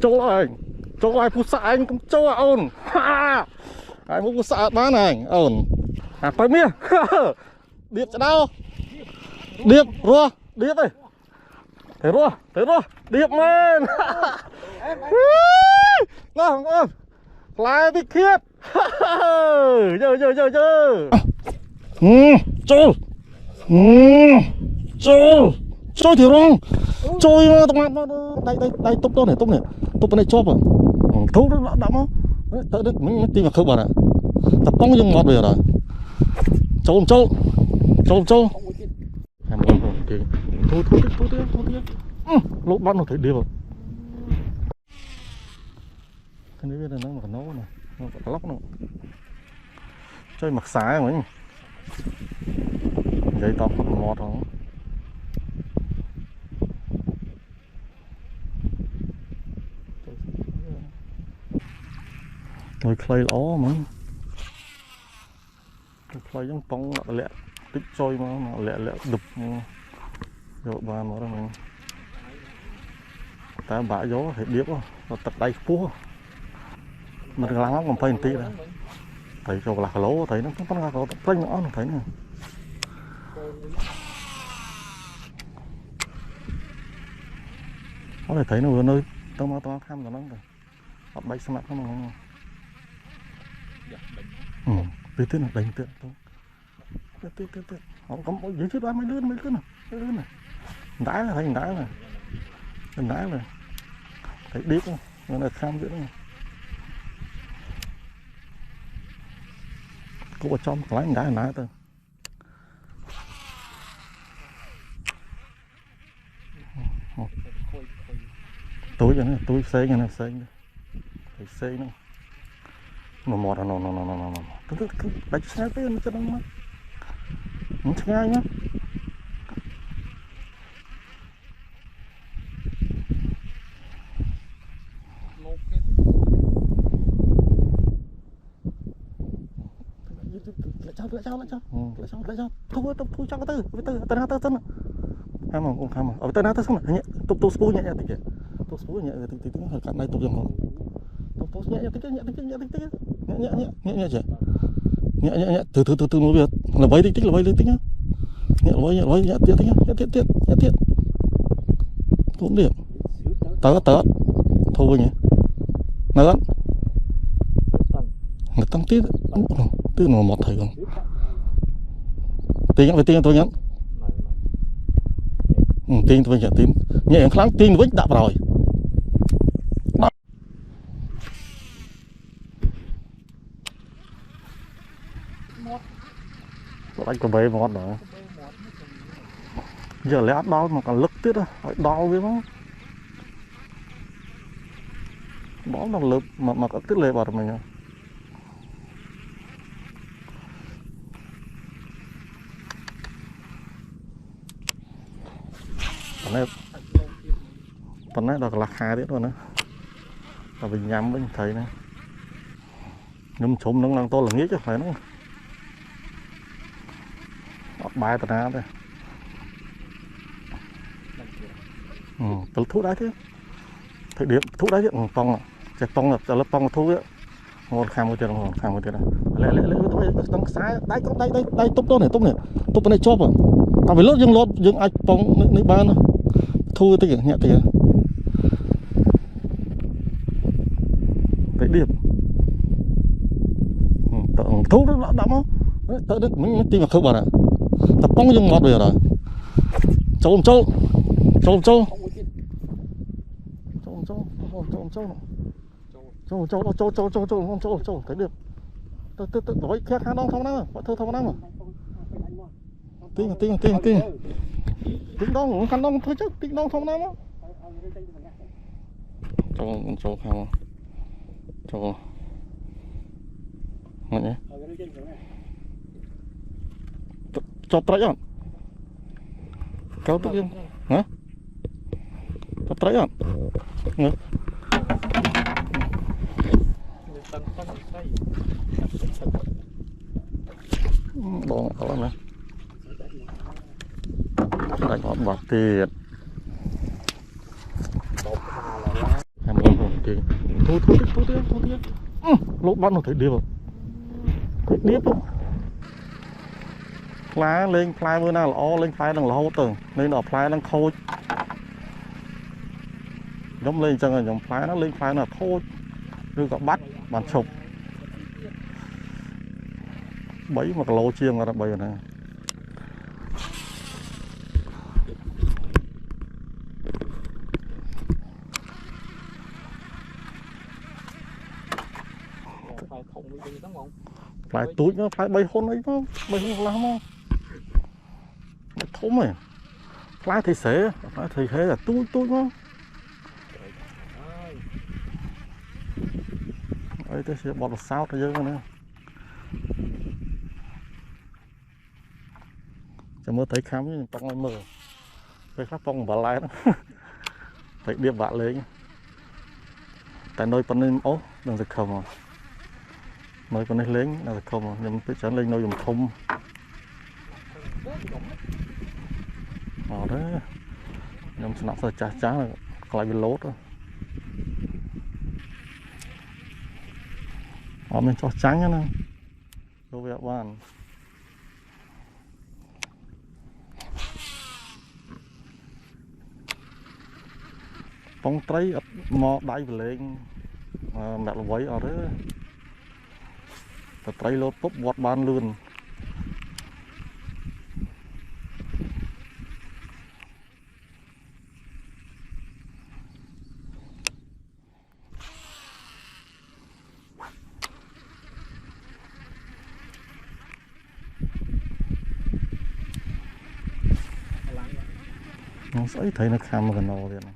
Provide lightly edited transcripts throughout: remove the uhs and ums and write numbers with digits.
Châu ơi phụ sợ anh cũng châu à ôn. Anh muốn phụ sợ bán này ôn. Phải mía. Điệp cho đâu? Điệp rùa, điệp ơi. Thế rùa, điệp lên. Ngon ôn. Lại bị khiết. Chơi. Trôi thì rong. Trôi tông mặt đây tốc này tốc này chóp à. Thấu nó đậm không? Tới đấy mình tìm vào khớp vào này. Tập bóng nhưng ngọt rồi. Trâu. Em ơi thì thôi tiếp. Lỗ bắt nó thấy điệp rồi. Cái này bây giờ nó mà nấu này, nó phải lóc nó. Chơi mặc xá rồi. Giấy tóc ngọt không? Rồi clay ló mà. Clay giống bóng lẹ tích trôi mà lẹ đục. Rồi ba nó đó mình. Ta bãi gió thì điệp á, nó tật đầy phú. Mình làm lắm còn phê tí đó. Thấy cho lạc lỗ thấy nó có ra có phanh nó thấy nè. Có thể thấy nó vừa nơi tao tham rồi nó rồi. Họ bay sang mặt nó mà. Tí là đánh tiện thôi. Tiện. Họ có mỗi dưới chiếc đó mấy lươn này. Đái là thấy đái này. Thấy điếc không? Nó là kham dữ này. Cô ở trong lái đái thôi. Túi cho nó, túi xây cho nó xây. Phải xây nó. Mà mọt nó. Cứ đánh xe tới nó cho nó mất. Nó ngay nhá. Lại cho. Thôi cho cái tư. Tên nào tên. Ham mà. Ở tên nào tên xong rồi. Tục spú nhẹ tí kìa. Tục spú nhẹ tí hơi cạn đây tục dòng rồi. Tục nhẹ tí. Nhẹ chị. Nhẹ. Từ một việc. Là vấy tích nhá. Nhẹ tiết. Cũng điểm. Tớ. Thôi nhỉ. Nó tăng tiết. Tức là một thầy không. Tiếng tôi nhắn. Tiếng tôi nhắn tiếng. Nhẹ kháng tiếng với đạp rồi. Anh có bế mọt rồi. Giờ lẽ đau mà còn lực tiết á. Đau với nó. Đó là lực mà có tiết lệ vào mình à. Phần này là lạc hà tiết rồi nè. Và mình nhắm với thầy này. Nhưng trộm nó đang to là nghĩ chứ phải nó. Bài tận á đây. Tụi thuốc đáy thế. Thời điểm thuốc đáy chứ phong à. Chạy phong là lớp phong là thuốc á. Ngon kham một tiền này. Lẹ tôi đang sai đây tốc đó này. Tốc này chóp à. Tao phải lót dương ai phong nơi ba nữa. Thu tới kìa, nhẹ kìa. Cái điểm. Thuốc nó đậm không? Tới đấy mình tìm vào khớp vào này. Tập bóng nhưng ngọt rồi. Trâu. Trâu thấy được. Tôi nói khác khá đông không nào. Bọn thơ không nào. Tiếng. Tiếng đông khăn đông thôi chứ, tiếng đông không nào. Trâu không. Trâu. Ngọn nhé. Cho trái không? Kéo tức không? Hả? Cho trái không? Ngỡ. Bỏ ở này. Đánh hòn bạc tiền. kì thôi lốt bắt nó thấy điệp không phá lên phá bữa nào là lên phá đang lâu từng nên ở phá đang khôi giống lên chân rồi giống phá nó lên phá là khôi rồi có bắt bàn chụp bấy mà lô chiêng ra bây giờ này phải túi nó phải bay hôn ấy nó bay hôn lắm không thốn này phải thì sẽ phải thì thế là túi nó ấy tôi sẽ bỏ vào sao cho dân nữa cho mới thấy khám như tông lại mờ cái khác tông vào lại đó phải điệp vạ lấy tại nơi con nên ố đừng giật không à nơi con nên lấy là giật không à nhưng phải trở lên nơi dùng thùng đó nhưng nó sẽ chá là lại bị lốt rồi mình cho trắng nhá nè vô việc bàn bóng trái mò đáy về lên mẹ là quấy ở đấy trái lốt bốc bọt ban luôn nó sẽ thấy nó khăm gần đầu vậy này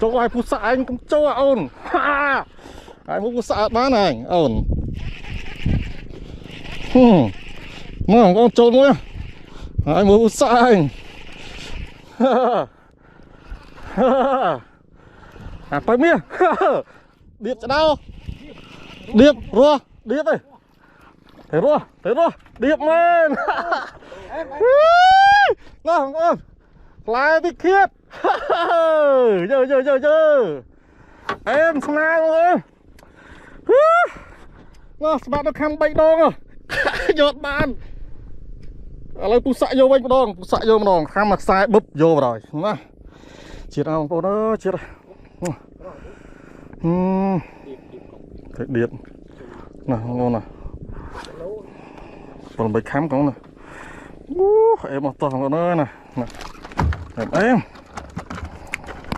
chỗ lại phút xạ anh cũng chỗ ôn ha ai muốn phút xạ bán này ôn mà con trộn nữa ai muốn phút xạ anh phải mía điệp cho đâu điệp rùa điệp ơi thấy rùa điệp lên ngon ôm lại bị khiết giờ em smile luôn nó bạn nó khăm bệnh đong rồi giọt bàn lấy phụ xạ vô bệnh đong phụ xạ vô một đòn khăm mặc sai búp vô rồi mà chết nào cô nó chết rồi thấy điện nào ngon nào còn bệnh khám có nè em một tuần của nó nè em